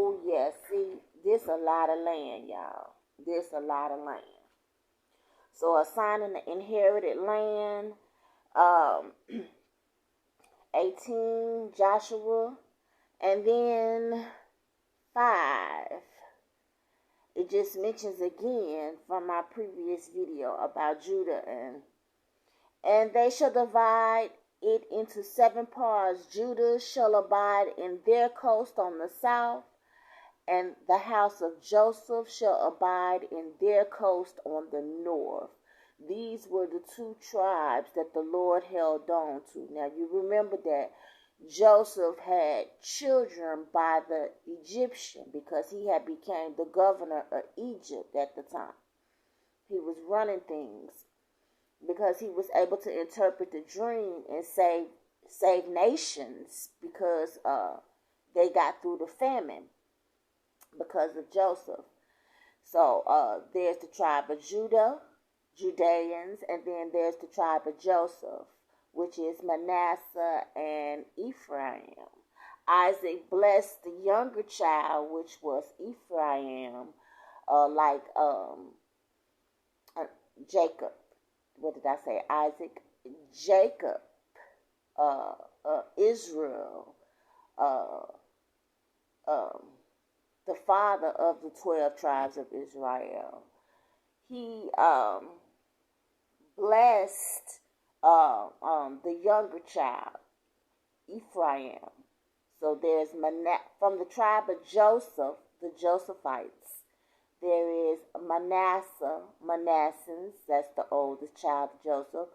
Oh, yeah. See, this a lot of land, y'all. This a lot of land. So assigning the inherited land, um, 18, Joshua, and then 5. It just mentions again from my previous video about Judah and they shall divide it into 7 parts. Judah shall abide in their coast on the south, and the house of Joseph shall abide in their coast on the north. These were the 2 tribes that the Lord held on to. Now you remember that Joseph had children by the Egyptian because he had become the governor of Egypt at the time. He was running things because he was able to interpret the dream and save nations because they got through the famine because of Joseph. So there's the tribe of Judah, Judeans, and then there's the tribe of Joseph, which is Manasseh and Ephraim. Isaac blessed the younger child, which was Ephraim, like Jacob. What did I say? Isaac, Jacob, Israel, the father of the 12 tribes of Israel. He blessed the younger child, Ephraim. So there's from the tribe of Joseph, the Josephites. There is Manasseh, that's the oldest child of Joseph,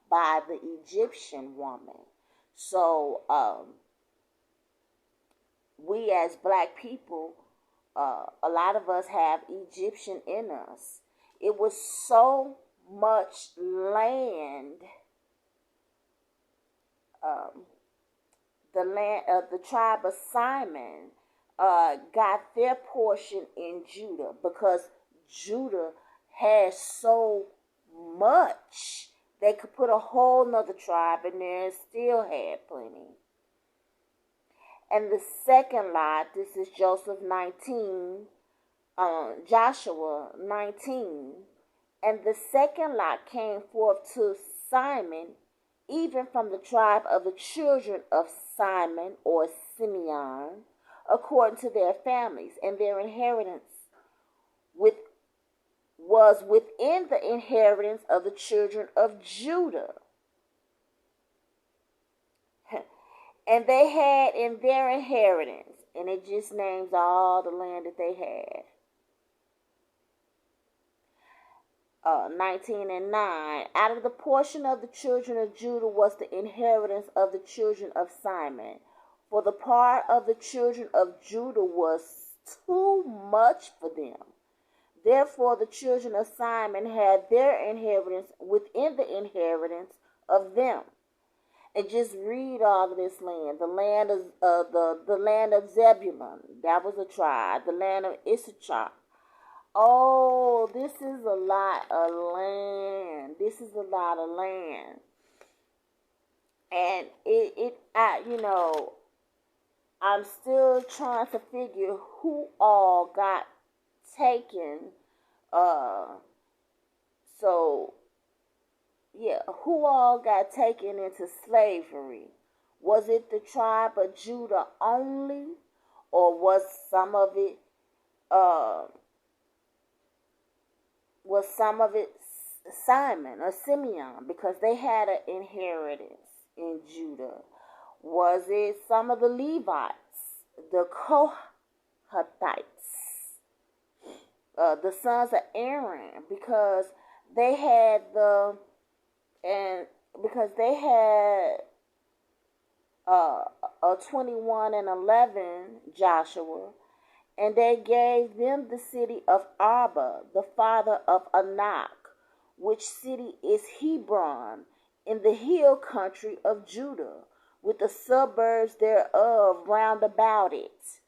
by the Egyptian woman. So we as black people, a lot of us have Egyptian in us. It was so much land, the land of the tribe of Simon got their portion in Judah because Judah had so much. They could put a whole nother tribe in there and still had plenty. And the second lot, this is Joshua 19, and the second lot came forth to Simon, even from the tribe of the children of Simon or Simeon, according to their families, and their inheritance was within the inheritance of the children of Judah. And they had in their inheritance, and it just names all the land that they had. 19 and 9. Out of the portion of the children of Judah was the inheritance of the children of Simon. For the part of the children of Judah was too much for them. Therefore the children of Simon had their inheritance within the inheritance of them. And just read all of this land. The land of the land of Zebulun, that was a tribe. The land of Issachar. Oh, this is a lot of land. This is a lot of land. And I'm still trying to figure who all got taken. Who all got taken into slavery? Was it the tribe of Judah only, or was some of it Simon or Simeon, because they had an inheritance in Judah? Was it some of the Levites, the Kohathites, the sons of Aaron, because they had 21 and 11 Joshua, and they gave them the city of Arba, the father of Anak, which city is Hebron, in the hill country of Judah, with the suburbs thereof round about it.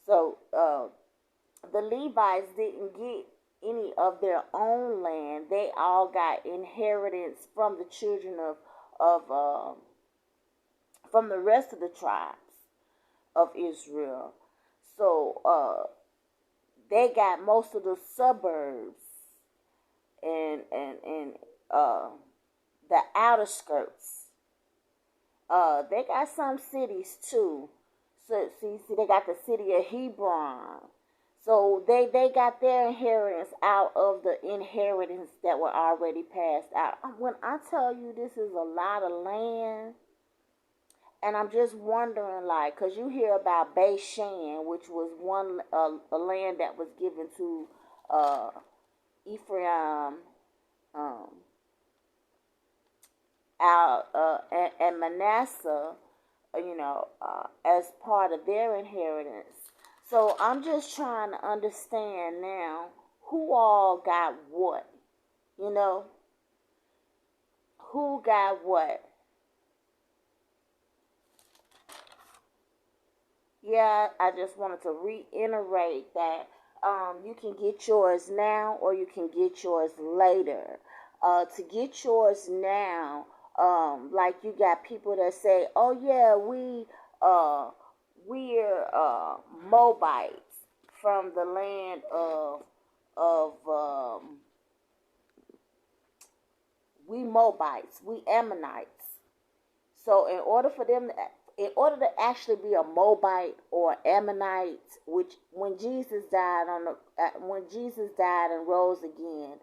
So the Levites didn't get any of their own land. They all got inheritance from the children from the rest of the tribes of Israel. So they got most of the suburbs and the outer skirts. They got some cities too. So see, they got the city of Hebron. So they got their inheritance out of the inheritance that were already passed out. When I tell you this is a lot of land, and I'm just wondering, like, because you hear about Bashan, which was a land that was given to Ephraim, um, and Manasseh, as part of their inheritance. So I'm just trying to understand now who all got what, who got what. Yeah, I just wanted to reiterate that you can get yours now or you can get yours later. To get yours now, like you got people that say, "Oh yeah, we're Moabites from the land of we Moabites, we Ammonites." So in order to actually be a Moabite or Ammonite, which when Jesus died and rose again,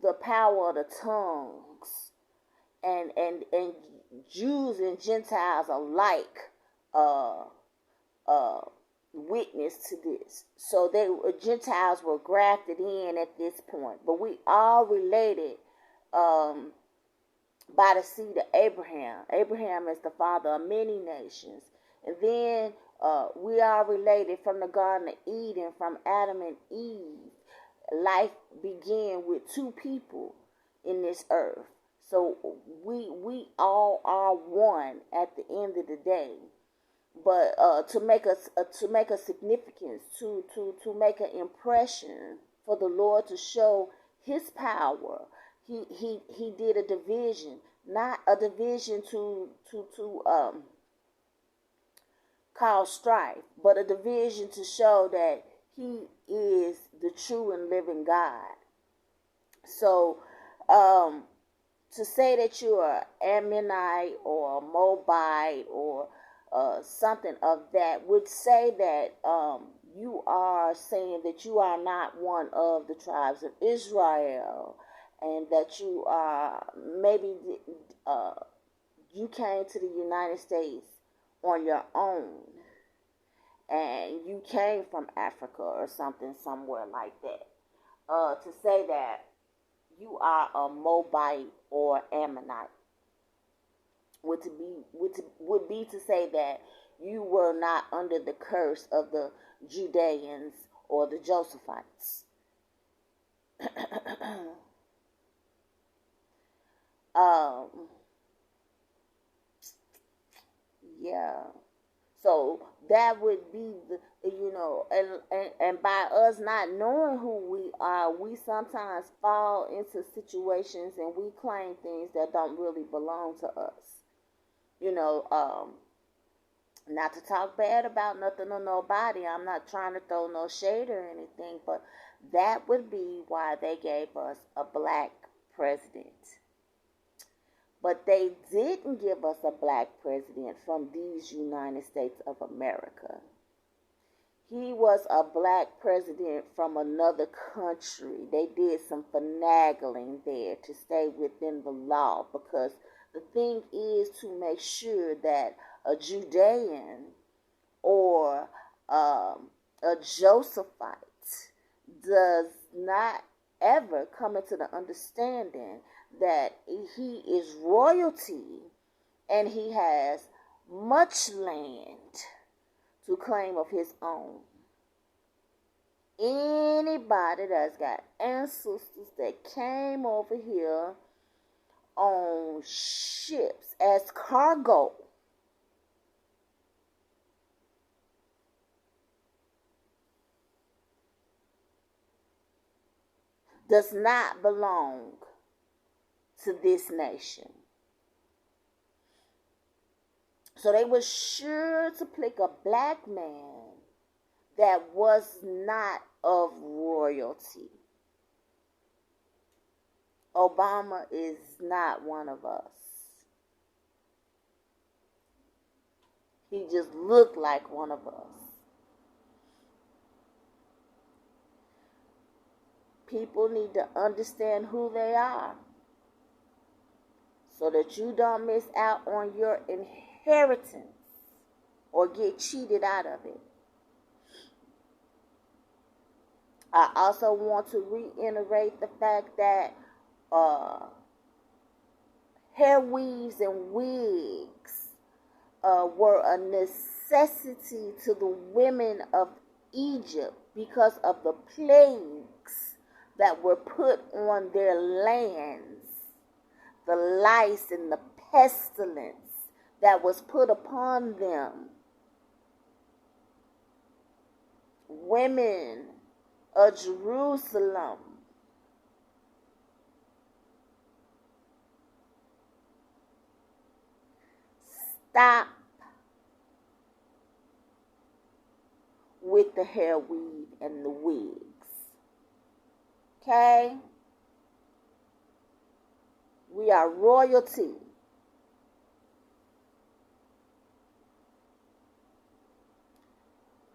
the power of the tongues and Jews and Gentiles alike uh, uh, witness to this. So Gentiles were grafted in at this point, but we all related. By the seed of Abraham. Abraham is the father of many nations. And then we are related from the Garden of Eden, from Adam and Eve. Life began with two people in this earth. So we all are one at the end of the day. But to make a significance, to make an impression for the Lord to show His power, he did a division, not a division to cause strife, but a division to show that He is the true and living God. So to say that you are Ammonite or a Moabite or something of that would say that you are saying that you are not one of the tribes of Israel, and that you are maybe you came to the United States on your own, and you came from Africa or something, somewhere like that. To say that you are a Moabite or Ammonite would be to say that you were not under the curse of the Judeans or the Josephites. Yeah. So that would be and by us not knowing who we are, we sometimes fall into situations and we claim things that don't really belong to us. Not to talk bad about nothing or nobody. I'm not trying to throw no shade or anything, but that would be why they gave us a black president. But they didn't give us a black president from these United States of America. He was a black president from another country. They did some finagling there to stay within the law, because the thing is to make sure that a Judean or a Josephite does not ever come into the understanding that he is royalty and he has much land to claim of his own. Anybody that's got ancestors that came over here on ships as cargo does not belong to this nation. So they were sure to pick a black man that was not of royalty. Obama is not one of us. He just looked like one of us. People need to understand who they are so that you don't miss out on your inheritance or get cheated out of it. I also want to reiterate the fact that hair weaves and wigs were a necessity to the women of Egypt because of the plagues that were put on their lands, the lice and the pestilence that was put upon them. Women of Jerusalem, stop with the hair weave and the wigs. Okay? We are royalty.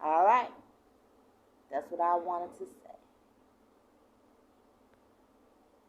All right. That's what I wanted to say.